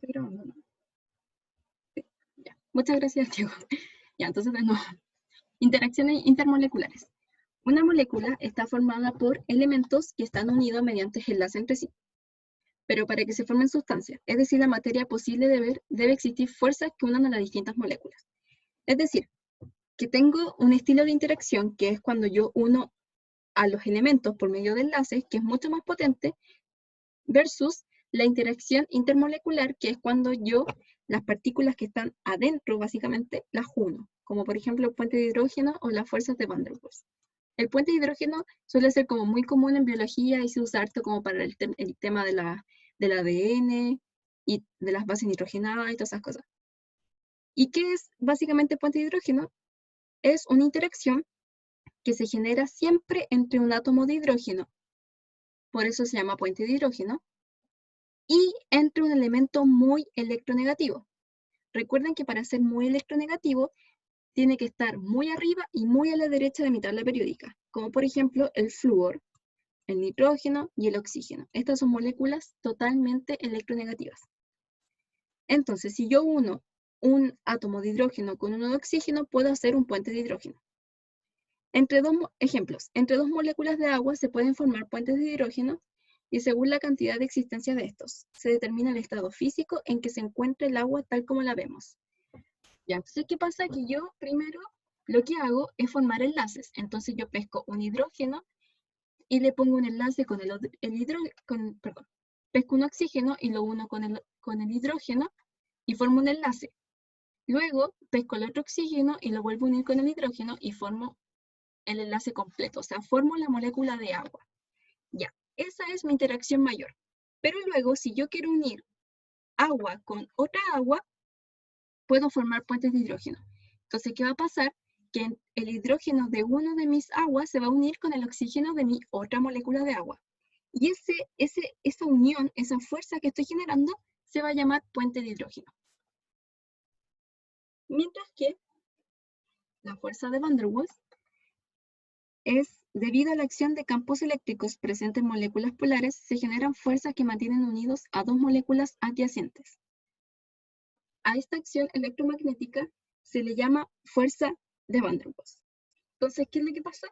Estoy grabando, ¿no? Sí, ya. Muchas gracias, Diego. Ya, entonces de nuevo. Interacciones intermoleculares. Una molécula está formada por elementos que están unidos mediante enlaces entre sí. Pero para que se formen sustancias, es decir, la materia posible de ver, debe existir fuerzas que unan a las distintas moléculas. Es decir, que tengo un estilo de interacción que es cuando yo uno a los elementos por medio de enlaces, que es mucho más potente, versus la interacción intermolecular, que es cuando yo las partículas que están adentro, básicamente, las uno, como por ejemplo el puente de hidrógeno o las fuerzas de Van der Waals. El puente de hidrógeno suele ser como muy común en biología y se usa harto como para el tema del ADN y de las bases nitrogenadas y todas esas cosas. ¿Y qué es básicamente el puente de hidrógeno? Es una interacción que se genera siempre entre un átomo de hidrógeno, por eso se llama puente de hidrógeno, y entre un elemento muy electronegativo. Recuerden que para ser muy electronegativo tiene que estar muy arriba y muy a la derecha de mi tabla periódica, como por ejemplo el flúor, el nitrógeno y el oxígeno. Estas son moléculas totalmente electronegativas. Entonces, si yo uno un átomo de hidrógeno con uno de oxígeno, puedo hacer un puente de hidrógeno. Entre dos moléculas de agua se pueden formar puentes de hidrógeno y según la cantidad de existencia de estos, se determina el estado físico en que se encuentra el agua tal como la vemos. Ya, entonces, ¿qué pasa? Que yo primero lo que hago es formar enlaces. Entonces yo pesco un hidrógeno y le pongo un enlace con pesco un oxígeno y lo uno con el hidrógeno y formo un enlace. Luego pesco el otro oxígeno y lo vuelvo a unir con el hidrógeno y formo el enlace completo, o sea, formo la molécula de agua. Ya, esa es mi interacción mayor. Pero luego, si yo quiero unir agua con otra agua, puedo formar puentes de hidrógeno. Entonces, ¿qué va a pasar? Que el hidrógeno de una de mis aguas se va a unir con el oxígeno de mi otra molécula de agua. Y esa unión, esa fuerza que estoy generando, se va a llamar puente de hidrógeno. Mientras que la fuerza de Van der Waals es debido a la acción de campos eléctricos presentes en moléculas polares, se generan fuerzas que mantienen unidos a dos moléculas adyacentes. A esta acción electromagnética se le llama fuerza de Van der Waals. Entonces, ¿qué es lo que pasa?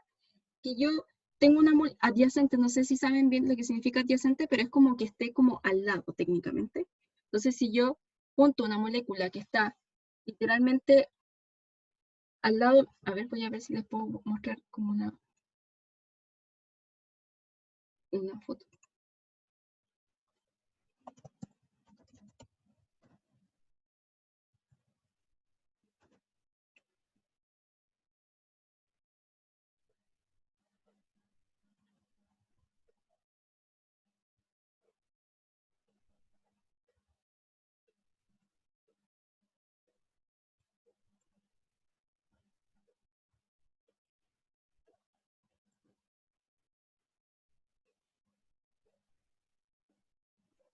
Que yo tengo una adyacente, no sé si saben bien lo que significa adyacente, pero es como que esté como al lado técnicamente. Entonces, si yo junto una molécula que está literalmente al lado, a ver, voy a ver si les puedo mostrar como una foto.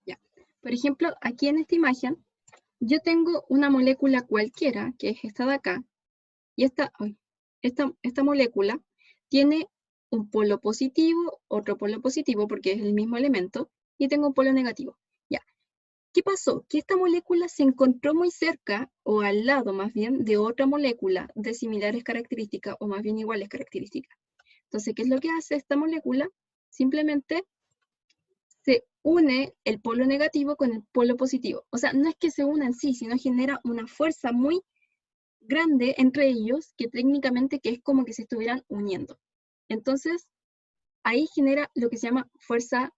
Ya. Por ejemplo, aquí en esta imagen, yo tengo una molécula cualquiera, que es esta de acá, y esta molécula tiene un polo positivo, otro polo positivo, porque es el mismo elemento, y tengo un polo negativo. Ya. ¿Qué pasó? Que esta molécula se encontró muy cerca, o al lado más bien, de otra molécula de similares características, o más bien iguales características. Entonces, ¿qué es lo que hace esta molécula? Simplemente se une el polo negativo con el polo positivo. O sea, no es que se unan sí, sino genera una fuerza muy grande entre ellos, que técnicamente que es como que se estuvieran uniendo. Entonces, ahí genera lo que se llama fuerza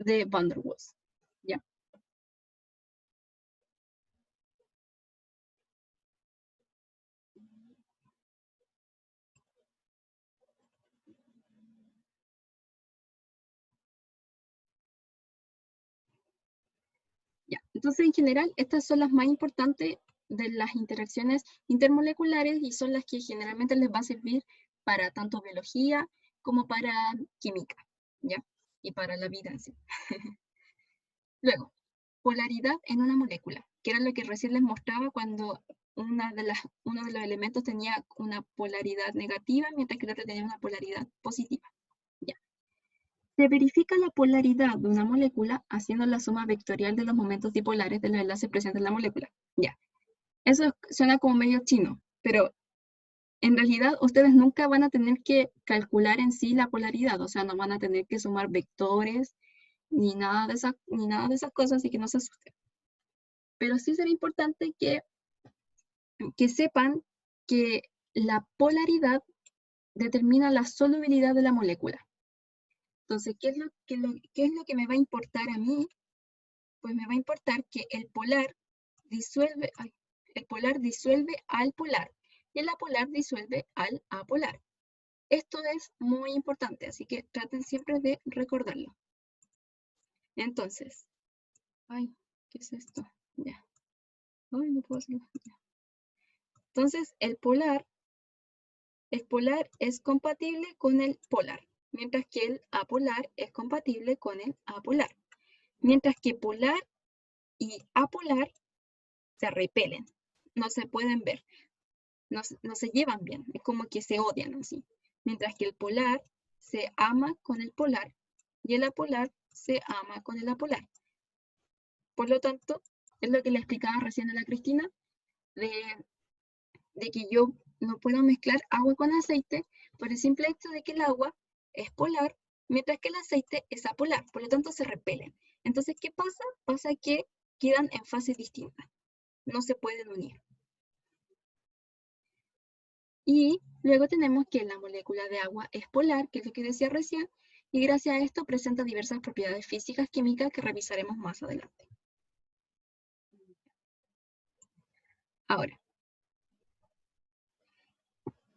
de Van der Waals. ¿Ya? ¿Ya? Entonces, en general, estas son las más importantes de las interacciones intermoleculares y son las que generalmente les va a servir para tanto biología como para química, ¿ya? Y para la vida en sí. Luego, polaridad en una molécula, que era lo que recién les mostraba cuando uno de los elementos tenía una polaridad negativa, mientras que el otro tenía una polaridad positiva. ¿Ya? Se verifica la polaridad de una molécula haciendo la suma vectorial de los momentos dipolares de los enlaces presentes en la molécula. Ya, eso suena como medio chino, pero en realidad ustedes nunca van a tener que calcular en sí la polaridad, o sea, no van a tener que sumar vectores ni nada de esas cosas, así que no se asusten. Pero sí será importante que sepan que la polaridad determina la solubilidad de la molécula. Entonces, ¿qué es lo que me va a importar a mí? Pues me va a importar que el polar disuelve al polar y el apolar disuelve al apolar. Esto es muy importante, así que traten siempre de recordarlo. Entonces, ¿qué es esto? Ya. No puedo hacerlo. Ya. Entonces, el polar es compatible con el polar, mientras que el apolar es compatible con el apolar. Mientras que polar y apolar se repelen, no se pueden ver, no se llevan bien, es como que se odian así. Mientras que el polar se ama con el polar y el apolar se ama con el apolar. Por lo tanto, es lo que le explicaba recién a la Cristina, de que yo no puedo mezclar agua con aceite por el simple hecho de que el agua es polar, mientras que el aceite es apolar, por lo tanto se repelen. Entonces, ¿qué pasa? Pasa que quedan en fases distintas, no se pueden unir. Y luego tenemos que la molécula de agua es polar, que es lo que decía recién, y gracias a esto presenta diversas propiedades físicas químicas que revisaremos más adelante. Ahora,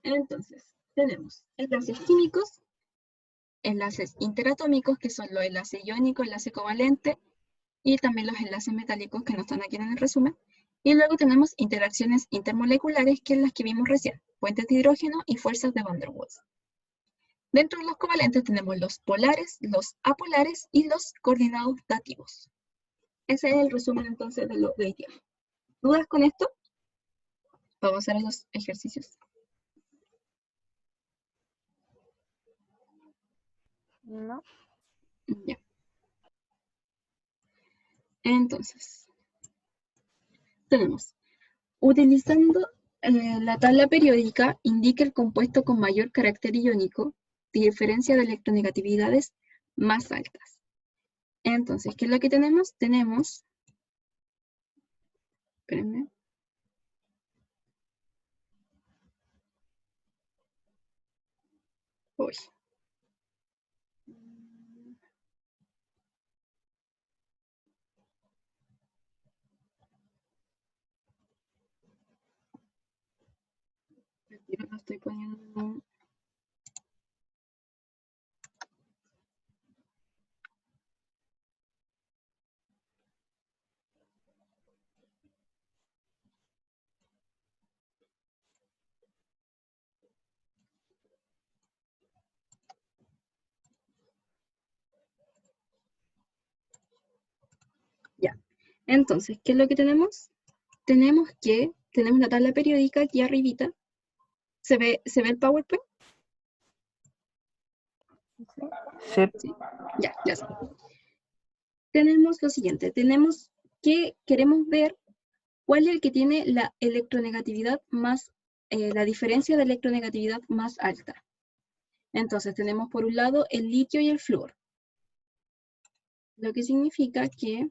entonces, tenemos enlaces químicos, enlaces interatómicos, que son los enlaces iónicos, enlace covalente, y también los enlaces metálicos que no están aquí en el resumen. Y luego tenemos interacciones intermoleculares, que es las que vimos recién, puentes de hidrógeno y fuerzas de Van der Waals. Dentro de los covalentes tenemos los polares, los apolares y los coordinados dativos. Ese es el resumen entonces de lo de hoy día. ¿Dudas con esto? Vamos a hacer los ejercicios. No. Ya. Entonces, tenemos, utilizando la tabla periódica, indica el compuesto con mayor carácter iónico, diferencia de electronegatividades más altas. Entonces, ¿qué es lo que tenemos? Tenemos, espérenme. Uy. Lo estoy poniendo. Ya. Entonces, ¿qué es lo que tenemos? Tenemos la tabla periódica aquí arribita. ¿Se ve el PowerPoint? Sí. Sí. Ya sé. Tenemos lo siguiente, tenemos que queremos ver cuál es el que tiene la electronegatividad más, la diferencia de electronegatividad más alta. Entonces tenemos por un lado el litio y el flúor, lo que significa que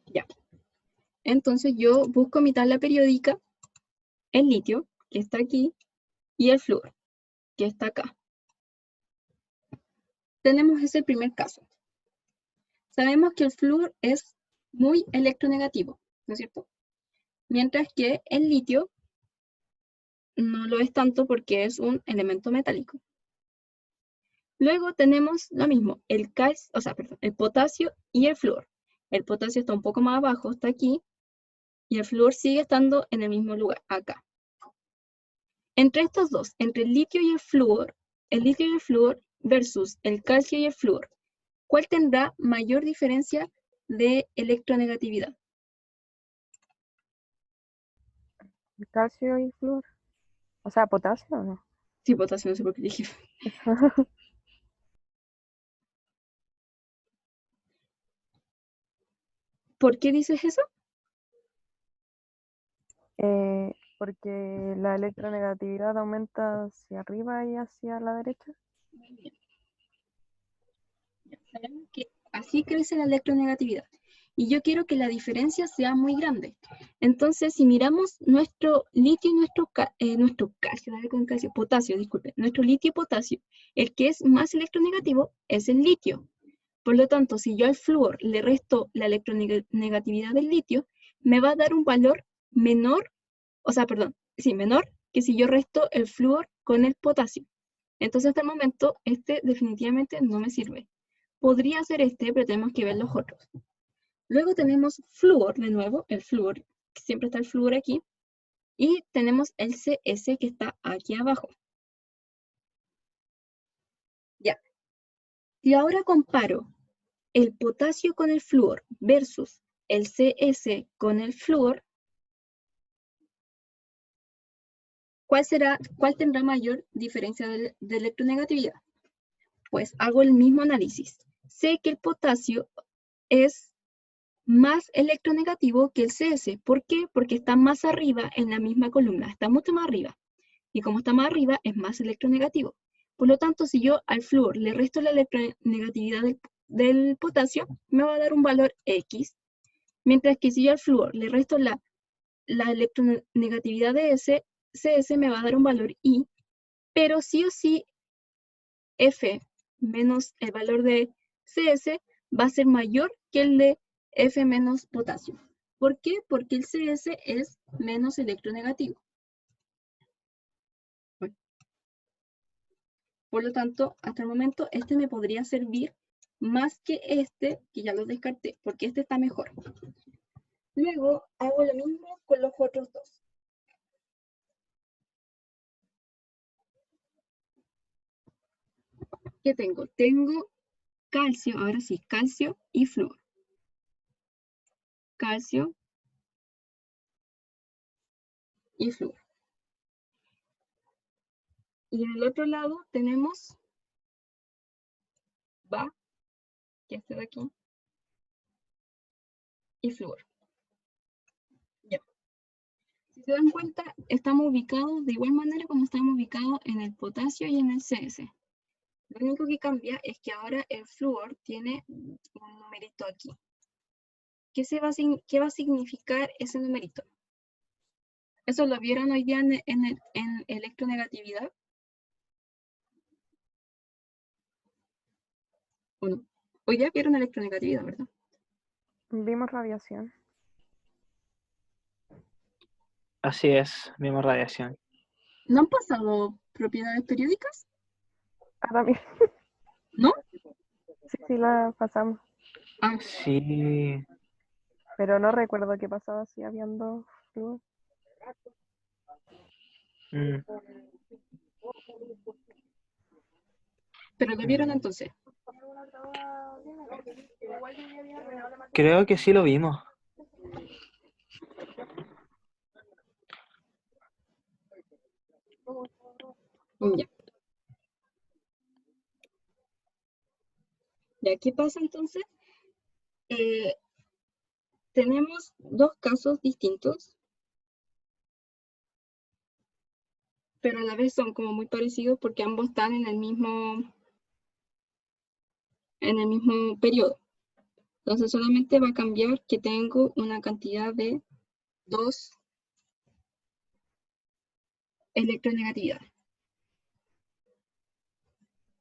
ya. Entonces yo busco mi tabla periódica, el litio, que está aquí, y el flúor, que está acá. Tenemos ese primer caso. Sabemos que el flúor es muy electronegativo, ¿no es cierto? Mientras que el litio no lo es tanto porque es un elemento metálico. Luego tenemos lo mismo, el potasio y el flúor. El potasio está un poco más abajo, está aquí, y el flúor sigue estando en el mismo lugar, acá. Entre estos dos, entre el litio y el flúor, el litio y el flúor versus el calcio y el flúor, ¿cuál tendrá mayor diferencia de electronegatividad? Calcio y flúor. O sea, potasio, ¿o no? Sí, potasio, no sé por qué dije. ¿Por qué dices eso? Porque la electronegatividad aumenta hacia arriba y hacia la derecha. Muy bien. Ya sabemos que así crece la electronegatividad. Y yo quiero que la diferencia sea muy grande. Entonces, si miramos nuestro litio y nuestro calcio, dale con calcio, potasio, disculpe, nuestro litio y potasio, el que es más electronegativo es el litio. Por lo tanto, si yo al flúor le resto la electronegatividad del litio, me va a dar un valor menor, o sea, perdón, sí, menor que si yo resto el flúor con el potasio. Entonces, hasta el momento, este definitivamente no me sirve. Podría ser este, pero tenemos que ver los otros. Luego tenemos flúor, de nuevo, el flúor, que siempre está el flúor aquí, y tenemos el CS que está aquí abajo. Ya. Si ahora comparo el potasio con el flúor versus el CS con el flúor, ¿cuál tendrá mayor diferencia de electronegatividad? Pues hago el mismo análisis. Sé que el potasio es más electronegativo que el CS. ¿Por qué? Porque está más arriba en la misma columna, está mucho más arriba. Y como está más arriba, es más electronegativo. Por lo tanto, si yo al flúor le resto la electronegatividad del potasio, me va a dar un valor X. Mientras que si yo al flúor le resto la electronegatividad de CS, me va a dar un valor Y. Pero sí o sí, F menos el valor de CS va a ser mayor que el de F menos potasio. ¿Por qué? Porque el CS es menos electronegativo. Bueno, por lo tanto, hasta el momento, este me podría servir más que este, que ya lo descarté, porque este está mejor. Luego hago lo mismo con los otros dos. ¿Qué tengo? Tengo calcio, ahora sí, calcio y flúor. Calcio y flúor. Y en el otro lado tenemos Va, que este de aquí, y flúor. Ya. Si se dan cuenta, estamos ubicados de igual manera como estamos ubicados en el potasio y en el CS. Lo único que cambia es que ahora el flúor tiene un numerito aquí. ¿Qué va a significar ese numerito? ¿Eso lo vieron hoy día en electronegatividad? ¿O no? Hoy día vieron electronegatividad, ¿verdad? Vimos radiación. Así es, vimos radiación. ¿No han pasado propiedades periódicas? Ah, también. ¿No? Sí, la pasamos. Ah, Sí, Pero no recuerdo qué pasaba si habían dos flúor. mm, pero lo vieron mm. entonces. Creo que sí lo vimos. Ya. ¿Ya qué pasa entonces? Eh, tenemos dos casos distintos, pero a la vez son como muy parecidos porque ambos están en el mismo periodo. Entonces solamente va a cambiar que tengo una cantidad de dos electronegatividades.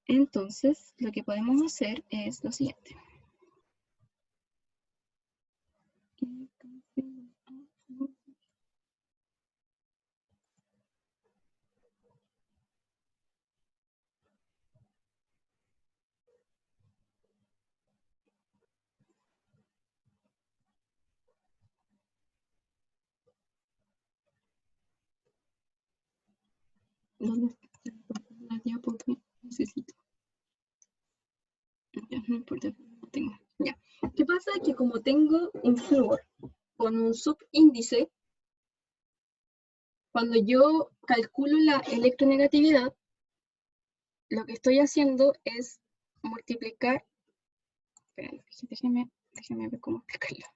Entonces lo que podemos hacer es lo siguiente. ¿Dónde está la diapositiva? necesito. Ya, no importa, no tengo. Ya. ¿Qué pasa? Que como tengo un flúor con un subíndice, cuando yo calculo la electronegatividad, lo que estoy haciendo es multiplicar. Esperen, déjenme ver cómo explicarlo.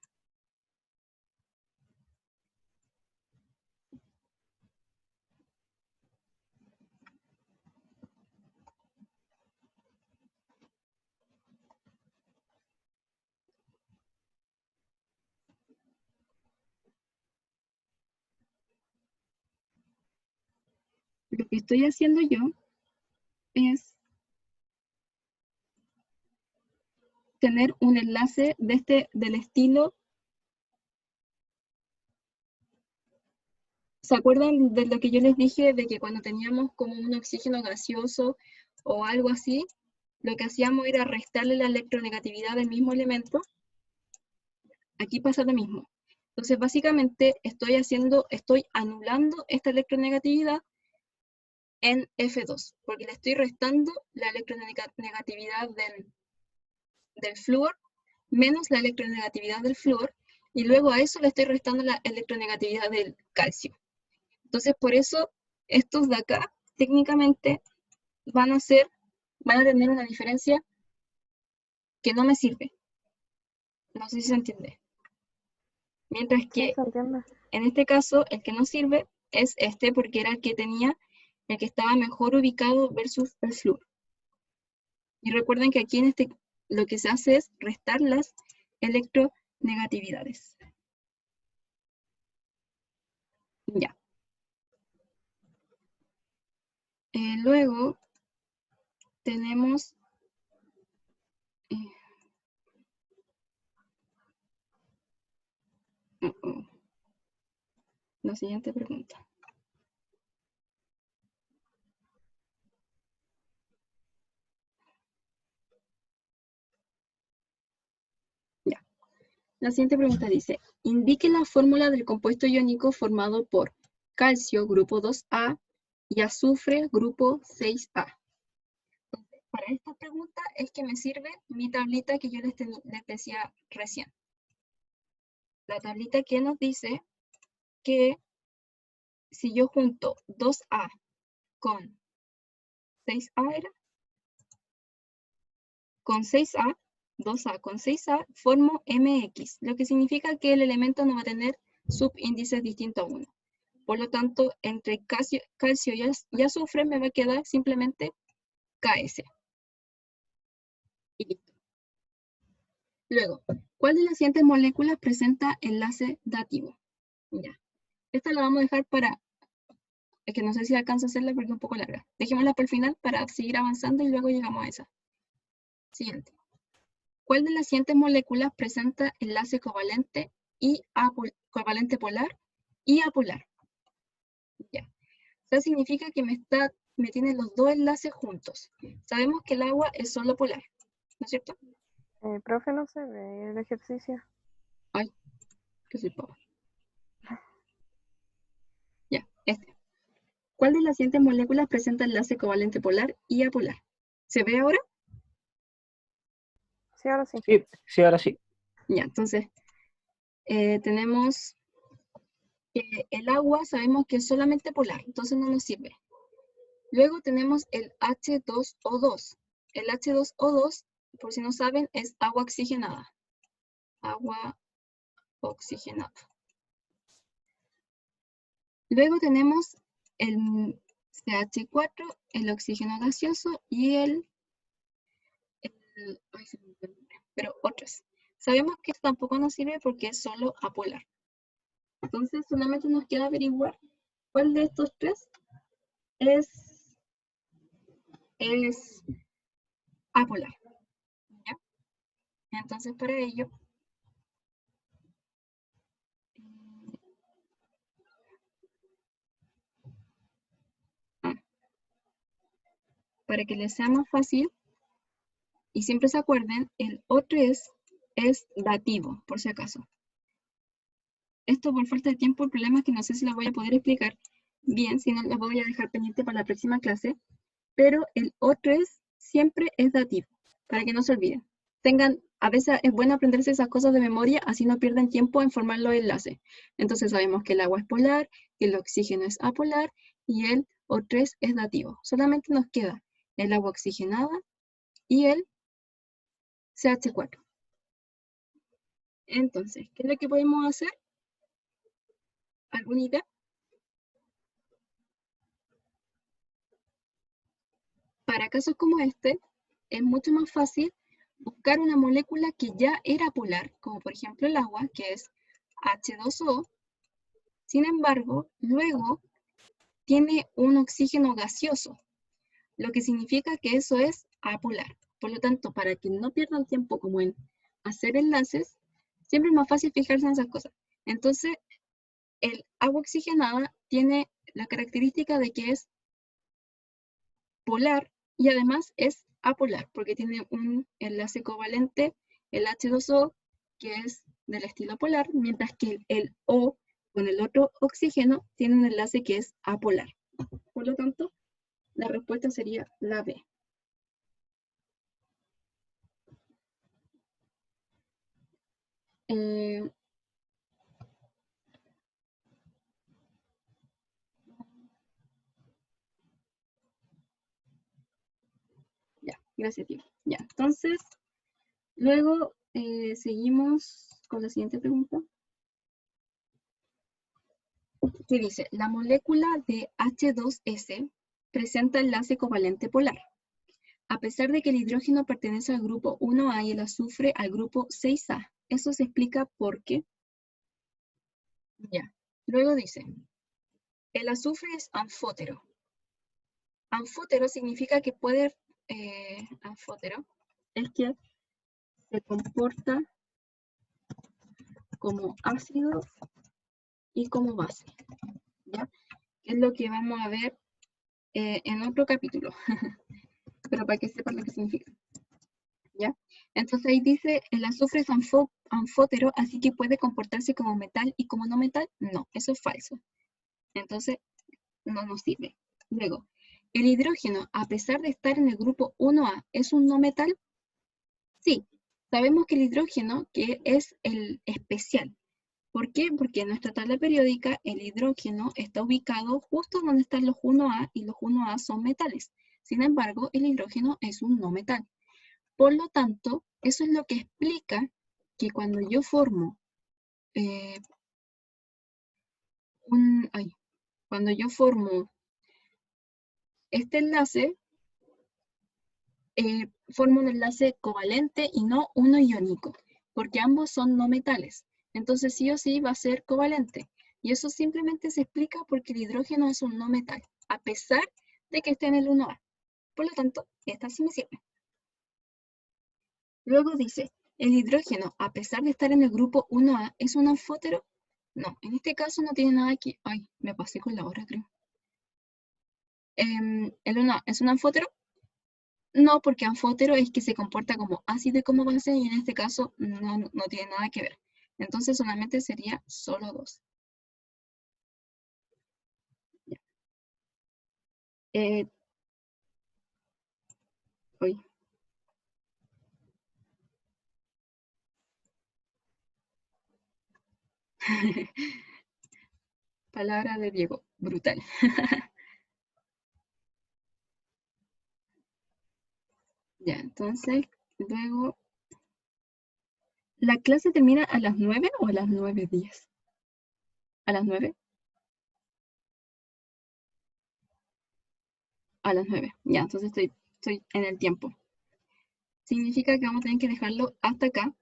Lo que estoy haciendo yo es tener un enlace del estilo. ¿Se acuerdan de lo que yo les dije de que cuando teníamos como un oxígeno gaseoso o algo así, lo que hacíamos era restarle la electronegatividad del mismo elemento? Aquí pasa lo mismo. Entonces, básicamente, estoy anulando esta electronegatividad en F2, porque le estoy restando la electronegatividad del flúor menos la electronegatividad del flúor, y luego a eso le estoy restando la electronegatividad del calcio. Entonces, por eso, estos de acá, técnicamente, van a tener una diferencia que no me sirve. No sé si se entiende. Mientras Sí, que, se entiende. en este caso, el que no sirve es este, porque era el que estaba mejor ubicado versus el flúor. Y recuerden que aquí lo que se hace es restar las electronegatividades. Ya. Luego tenemos la siguiente pregunta. Ya. La siguiente pregunta dice, indique la fórmula del compuesto iónico formado por calcio, grupo 2A, y azufre, grupo 6A. Entonces, para esta pregunta es que me sirve mi tablita que yo les decía recién. La tablita que nos dice que si yo junto 2A con 6A con 6A, 2A con 6A, formo MX, lo que significa que el elemento no va a tener subíndices distintos a 1. Por lo tanto, entre calcio y azufre me va a quedar simplemente KS. Y listo. Luego, ¿cuál de las siguientes moléculas presenta enlace dativo? Ya. Esta la vamos a dejar para... Es que no sé si alcanzo a hacerla porque es un poco larga. Dejémosla para el final para seguir avanzando y luego llegamos a esa. Siguiente. ¿Cuál de las siguientes moléculas presenta enlace covalente covalente polar y apolar? Ya. Eso significa que me tiene los dos enlaces juntos. Sabemos que el agua es solo polar, ¿no es cierto? Profe, no se ve el ejercicio. Ay, que soy pava. Ya, este. ¿Cuál de las siguientes moléculas presenta enlace covalente polar y apolar? ¿Se ve ahora? Sí, ahora sí. Sí, ahora sí. Ya, entonces, tenemos que el agua sabemos que es solamente polar, entonces no nos sirve. Luego tenemos el H2O2. El H2O2, por si no saben, es agua oxigenada. Agua oxigenada. Luego tenemos el CH4, el oxígeno gaseoso y ay, se me olvidó el nombre, pero otros. Sabemos que esto tampoco nos sirve porque es solo apolar. Entonces solamente nos queda averiguar cuál de estos tres es apolar. ¿Ya? Entonces para ello, para que les sea más fácil, y siempre se acuerden, el O3 es dativo, por si acaso. Esto por falta de tiempo, el problema es que no sé si lo voy a poder explicar bien, si no lo voy a dejar pendiente para la próxima clase. pero el O3 siempre es dativo, para que no se olviden. A veces es bueno aprenderse esas cosas de memoria, así no pierden tiempo en formar los enlaces. Entonces sabemos que el agua es polar, que el oxígeno es apolar y el O3 es dativo. Solamente nos queda el agua oxigenada y el CH4. Entonces, ¿qué es lo que podemos hacer? ¿Alguna idea? Para casos como este, es mucho más fácil buscar una molécula que ya era polar, como por ejemplo el agua, que es H2O. Sin embargo, luego tiene un oxígeno gaseoso, lo que significa que eso es apolar. Por lo tanto, para que no pierdan tiempo como en hacer enlaces, siempre es más fácil fijarse en esas cosas. Entonces, el agua oxigenada tiene la característica de que es polar y además es apolar, porque tiene un enlace covalente, el H2O, que es del estilo polar, mientras que el O con el otro oxígeno tiene un enlace que es apolar. Por lo tanto, la respuesta sería la B. Ya, gracias, tío. Ya, entonces, luego seguimos con la siguiente pregunta. Que dice, la molécula de H2S presenta enlace covalente polar. A pesar de que el hidrógeno pertenece al grupo 1A y el azufre al grupo 6A. Eso se explica por qué. Ya. Luego dice, el azufre es anfótero. Anfótero significa que puede, anfótero es que se comporta como ácido y como base, ¿ya? Que es lo que vamos a ver en otro capítulo, pero para que sepan lo que significa, ¿ya? Entonces ahí dice, el azufre es anfótero, así que puede comportarse como metal y como no metal. No, eso es falso. Entonces, no nos sirve. Luego, ¿el hidrógeno, a pesar de estar en el grupo 1A, es un no metal? Sí, sabemos que el hidrógeno, que es el especial. ¿Por qué? Porque en nuestra tabla periódica el hidrógeno está ubicado justo donde están los 1A y los 1A son metales. Sin embargo, el hidrógeno es un no metal. Por lo tanto, eso es lo que explica que cuando yo formo cuando yo formo este enlace, formo un enlace covalente y no uno iónico, porque ambos son no metales. Entonces sí o sí va a ser covalente. Y eso simplemente se explica porque el hidrógeno es un no metal, a pesar de que esté en el 1A. Por lo tanto, esta sí me sirve. Luego dice, ¿el hidrógeno, a pesar de estar en el grupo 1A, es un anfótero? No, en este caso no tiene nada que... Ay, me pasé con la hora, creo. ¿El 1A es un anfótero? No, porque anfótero es que se comporta como ácido y como base, y en este caso no tiene nada que ver. Entonces solamente sería solo 2. Ya. Uy. Palabra de Diego, brutal. Ya, entonces, luego, ¿la clase termina a las 9 o a las 9:10? ¿A las 9? A las 9. Ya, entonces estoy en el tiempo. Significa que vamos a tener que dejarlo hasta acá.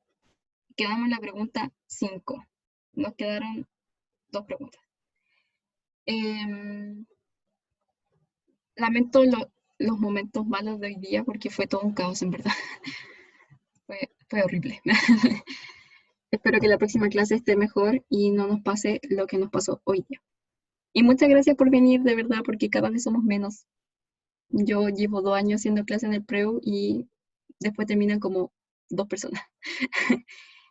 Quedamos en la pregunta 5. Nos quedaron 2 preguntas. Lamento los momentos malos de hoy día porque fue todo un caos, en verdad. Fue horrible. Espero que la próxima clase esté mejor y no nos pase lo que nos pasó hoy día. Y muchas gracias por venir, de verdad, porque cada vez somos menos. Yo llevo 2 años haciendo clase en el PREU y después terminan como 2 personas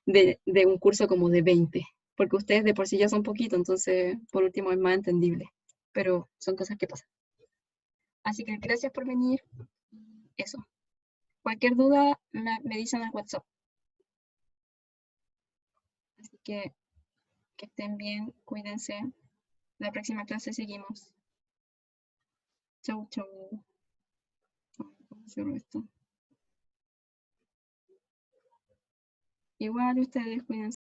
de un curso como de 20, porque ustedes de por sí ya son poquito, entonces por último es más entendible, pero son cosas que pasan. Así que gracias por venir. Eso. Cualquier duda me dicen al WhatsApp. Así que estén bien, cuídense. La próxima clase seguimos. Chau, chau. ¿Cómo cierro esto? Igual ustedes, cuídense.